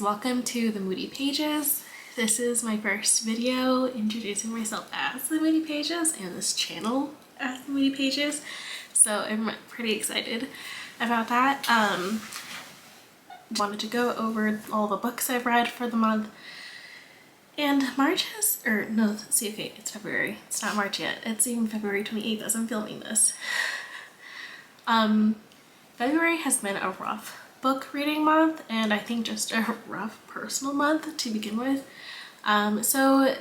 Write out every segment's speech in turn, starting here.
welcome to the Moody Pages. This is my first video introducing myself as the Moody Pages and this channel as the Moody Pages, so I'm pretty excited about that. Wanted to go over all the books I've read for the month, and March has, or no, see, okay, it's February, it's not March yet, it's even February 28th as I'm filming this. February has been a rough book reading month, and I think just a rough personal month to begin with. So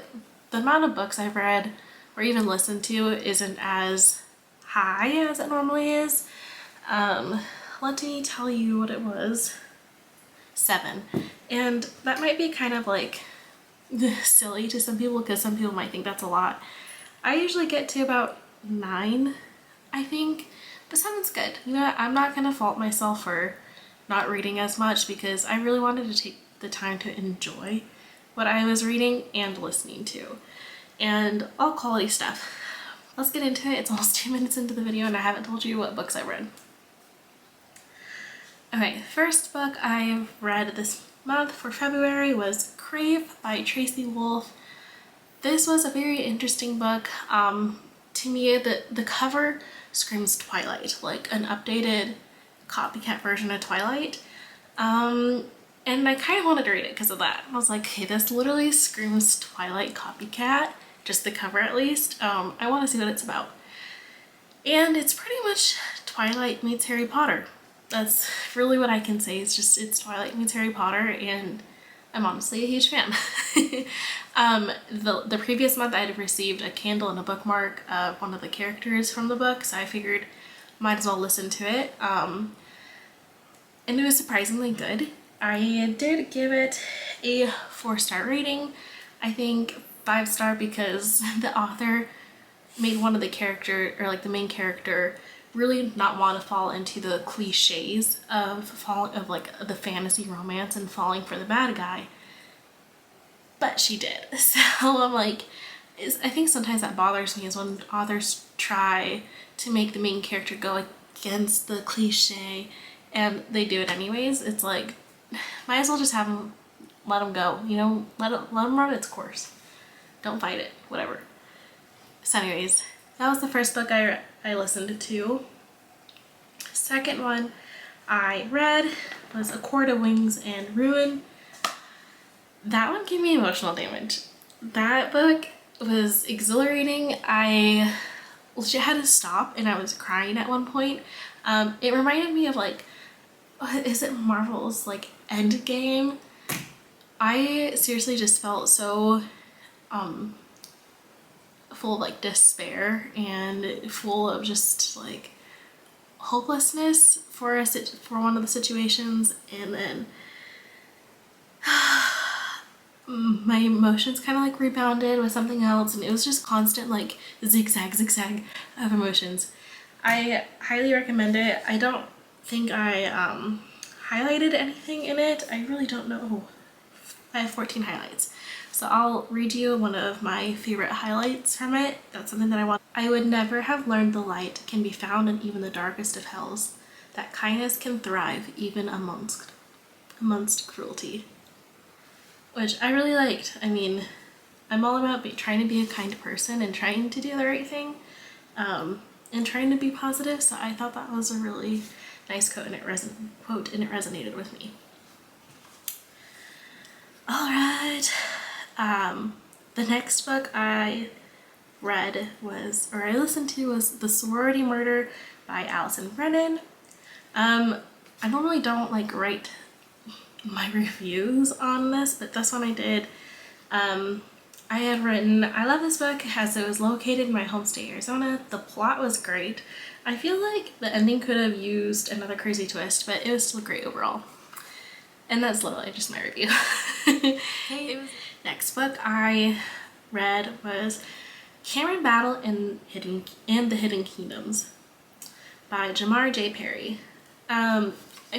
the amount of books I've read or even listened to isn't as high as it normally is. Let me tell you what it was. 7. And that might be kind of like silly to some people because some people might think that's a lot. I usually get to about 9, I think, but 7's good. You know, I'm not gonna fault myself for not reading as much because I really wanted to take the time to enjoy what I was reading and listening to, and all quality stuff. Let's get into it. It's almost 2 minutes into the video and I haven't told you what books I read. Okay, first book I've read this month for February was Crave by Tracy Wolff. This was a very interesting book. To me, the cover screams Twilight, like an updated copycat version of Twilight. And I kind of wanted to read it because of that. I was like, hey, this literally screams Twilight copycat, just the cover at least. I want to see what it's about. And it's pretty much Twilight meets Harry Potter. That's really what I can say. It's Twilight meets Harry Potter, and I'm honestly a huge fan. The previous month I had received a candle and a bookmark of one of the characters from the book, so I figured might as well listen to it. And it was surprisingly good. I did give it a 4-star rating. I think 5-star because the author made one of the character, or like the main character, really not want to fall into the cliches of like the fantasy romance and falling for the bad guy, but she did. So I'm like, I think sometimes that bothers me is when authors try to make the main character go against the cliche and they do it anyways. It's like, might as well just have them, let them go, you know, let them run its course. Don't fight it, whatever. So anyways, that was the first book I listened to. Second one I read was A Court of Wings and Ruin. That one gave me emotional damage. That book was exhilarating. I legit had to stop and I was crying at one point. It reminded me of like, is it Marvel's like Endgame? I seriously just felt so full of like despair and full of just like hopelessness for one of the situations, and then my emotions kind of like rebounded with something else, and it was just constant like zigzag of emotions. I highly recommend it. I don't think I highlighted anything in it. I really don't know. I have 14 highlights. So I'll read you one of my favorite highlights from it. That's something that I want. I would never have learned the light can be found in even the darkest of hells, that kindness can thrive even amongst cruelty. Which I really liked. I mean, I'm all about trying to be a kind person and trying to do the right thing, and trying to be positive, so I thought that was a really nice quote and it resonated with me. Alright. The next book I read I listened to was The Sorority Murder by Allison Brennan. I normally don't like write my reviews on this, but this one I did. I had written, I love this book as it was located in my home state, Arizona. The plot was great. I feel like the ending could have used another crazy twist, but it was still great overall. And that's literally just my review. Next book I read was Cameron Battle in the Hidden Kingdoms by Jamar J. Perry. I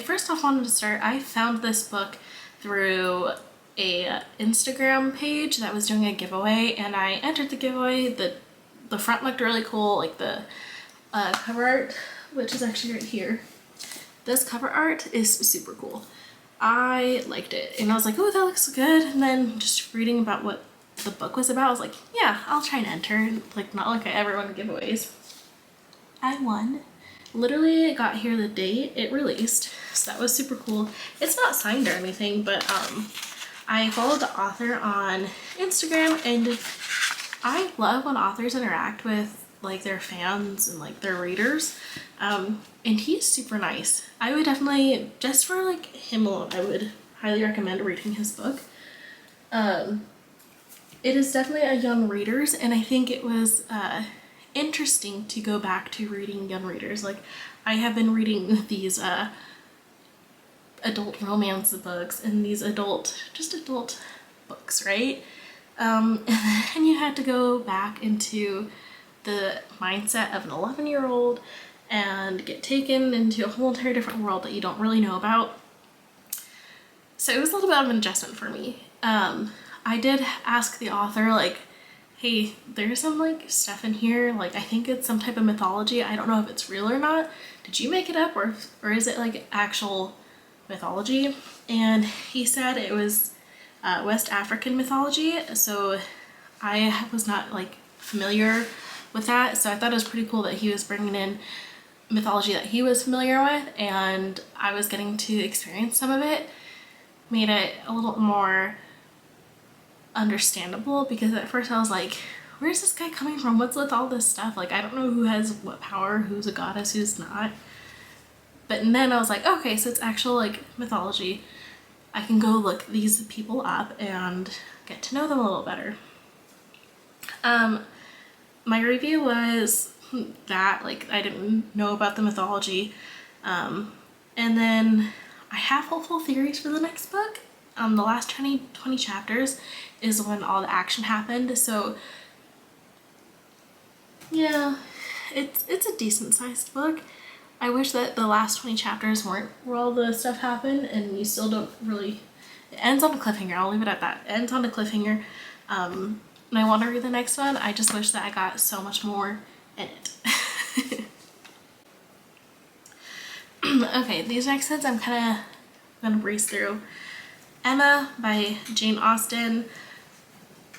first off wanted to start, I found this book through a Instagram page that was doing a giveaway, and I entered the giveaway. The front looked really cool, like the cover art, which is actually right here. This cover art is super cool. I liked it, and I was like, oh, that looks good. And then just reading about what the book was about, I was like, yeah, I'll try and enter. Like, not like I ever won giveaways. I won. Literally got here the day it released, so that was super cool. It's not signed or anything, but I followed the author on Instagram, and I love when authors interact with like their fans and like their readers, and he's super nice. I would definitely, just for like him alone, I would highly recommend reading his book. It is definitely a young readers, and I think it was interesting to go back to reading young readers. Like, I have been reading these adult romance books and these adult books, right? And then you had to go back into the mindset of an 11-year-old and get taken into a whole entire different world that you don't really know about. So it was a little bit of an adjustment for me. I did ask the author, like, hey, there's some like stuff in here, like I think it's some type of mythology. I don't know if it's real or not. Did you make it up, or is it like actual mythology? And he said it was West African mythology, so I was not like familiar with that, so I thought it was pretty cool that he was bringing in mythology that he was familiar with, and I was getting to experience some of it. Made it a little more understandable, because at first I was like, where's this guy coming from? What's with all this stuff? Like, I don't know who has what power, who's a goddess, who's not. But then I was like, okay, so it's actual like mythology. I can go look these people up and get to know them a little better. My review was that, like, I didn't know about the mythology. And then I have hopeful theories for the next book. The last 20 chapters is when all the action happened, so yeah, it's a decent sized book. I wish that the last 20 chapters weren't where all the stuff happened, and you still don't really, it ends on a cliffhanger. I'll leave it at that. It ends on a cliffhanger. And I want to read the next one. I just wish that I got so much more in it. Okay, these next ones I'm kind of gonna breeze through. Emma by Jane Austen.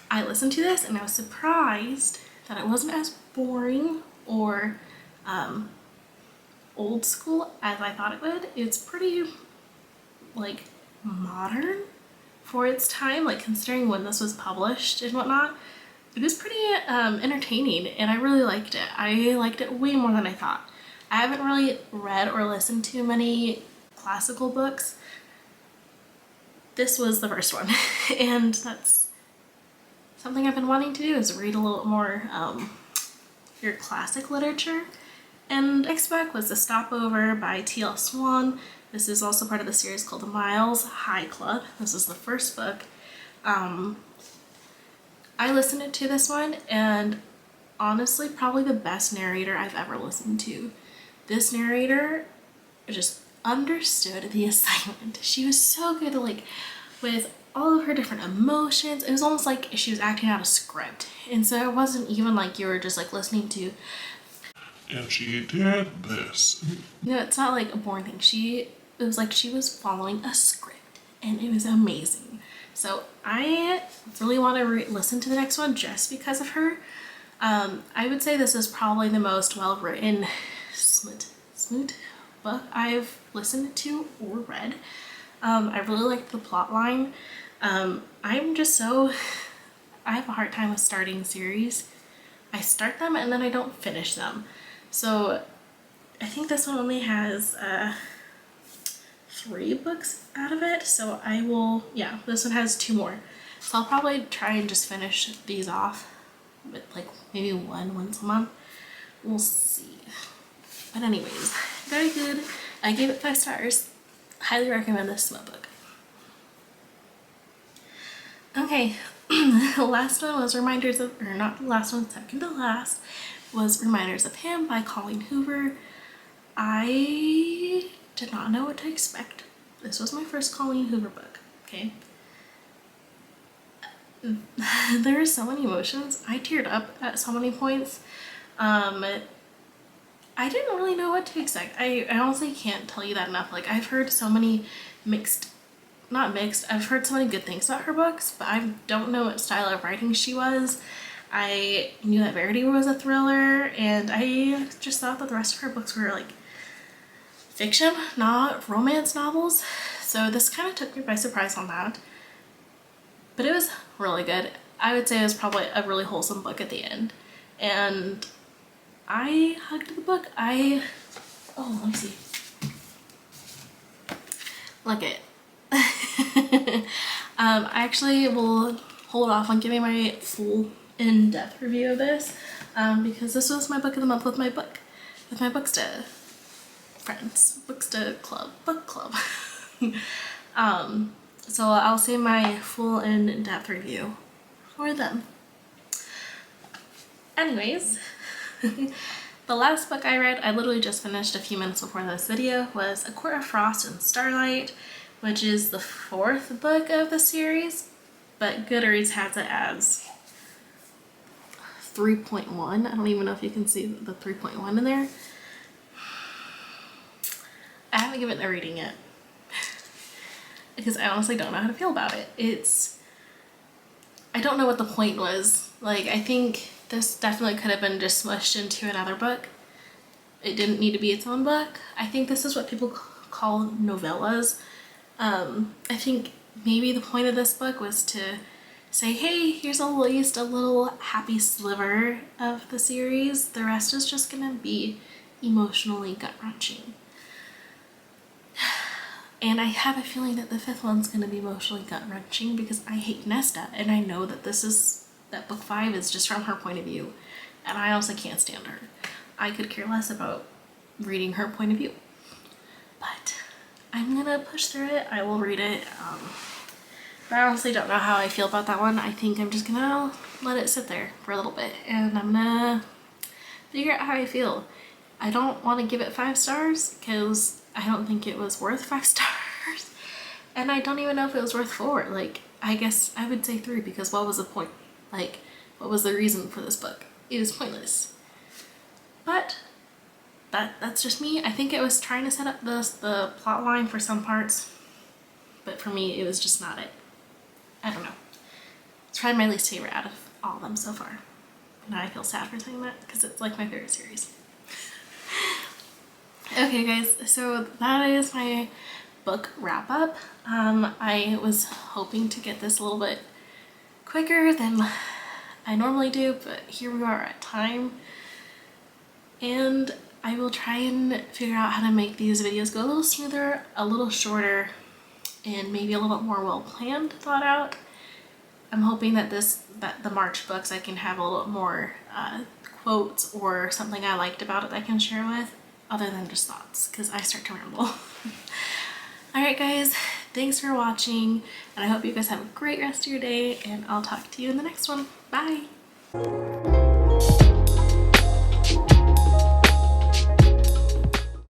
I listened to this and I was surprised that it wasn't as boring or old school as I thought it would. It's pretty like modern for its time, like considering when this was published and whatnot. It was pretty entertaining, and I really liked it. I liked it way more than I thought. I haven't really read or listened to many classical books. This was the first one, and that's something I've been wanting to do, is read a little more your classic literature. And next book was The Stopover by T.L. Swan. This is also part of the series called The Miles High Club. This is the first book. I listened to this one, and honestly, probably the best narrator I've ever listened to. This narrator just understood the assignment. She was so good, like, with all of her different emotions. It was almost like she was acting out a script, and so it wasn't even like you were just like listening to, and she did this. No, it's not like a boring thing. It was like she was following a script, and it was amazing. So I really want to listen to the next one just because of her. I would say this is probably the most well-written smoot book I've listened to or read. I really liked the plot line. I'm just so, I have a hard time with starting series. I start them and then I don't finish them. So I think this one only has 3 books out of it. So I will, yeah, this one has 2 more. So I'll probably try and just finish these off with like maybe once a month. We'll see. But anyways, very good. I gave it 5 stars. Highly recommend this book. Okay, the last one was Reminders of, or not the last one, second to last, was Reminders of Him by Colleen Hoover. I did not know what to expect. This was my first Colleen Hoover book, okay? There are so many emotions. I teared up at so many points. I didn't really know what to expect. I honestly can't tell you that enough. Like, I've heard so many mixed not mixed. I've heard so many good things about her books, but I don't know what style of writing she was. I knew that Verity was a thriller, and I just thought that the rest of her books were like fiction, not romance novels. So this kind of took me by surprise on that. But it was really good. I would say it was probably a really wholesome book at the end. And I hugged the book. Oh, let me see. Look it. I actually will hold off on giving my full in-depth review of this because this was my book of the month with my Booksta friends, Booksta club, book club. So I'll save my full in-depth review for them. Anyways, the last book I read, I literally just finished a few minutes before this video, was A Court of Frost and Starlight, which is the 4th book of the series, but Goodreads has it as 3.1. I don't even know if you can see the 3.1 in there. I haven't given it a reading yet because I honestly don't know how to feel about it. I don't know what the point was. Like, I think this definitely could have been just smushed into another book. It didn't need to be its own book. I think this is what people call novellas. I think maybe the point of this book was to say, hey, here's at least a little happy sliver of the series. The rest is just gonna be emotionally gut-wrenching. And I have a feeling that the 5th one's gonna be emotionally gut-wrenching because I hate Nesta, and I know that that book 5 is just from her point of view, and I also can't stand her. I could care less about reading her point of view, but I'm gonna push through it. I will read it, but I honestly don't know how I feel about that one. I think I'm just gonna let it sit there for a little bit, and I'm gonna figure out how I feel. I don't want to give it 5 stars because I don't think it was worth 5 stars, and I don't even know if it was worth 4. Like, I guess I would say 3 because what was the point? Like, what was the reason for this book? It was pointless. But that's just me. I think it was trying to set up the plot line for some parts, but for me it was just not it. I don't know. It's probably my least favorite out of all of them so far. Now I feel sad for saying that because it's like my favorite series. Okay guys, so that is my book wrap up. I was hoping to get this a little bit quicker than I normally do, but here we are at time. And I will try and figure out how to make these videos go a little smoother, a little shorter, and maybe a little bit more well planned, thought out. I'm hoping that the March books I can have a little more quotes or something I liked about it that I can share with, other than just thoughts, because I start to ramble. Alright guys, thanks for watching, and I hope you guys have a great rest of your day, and I'll talk to you in the next one. Bye!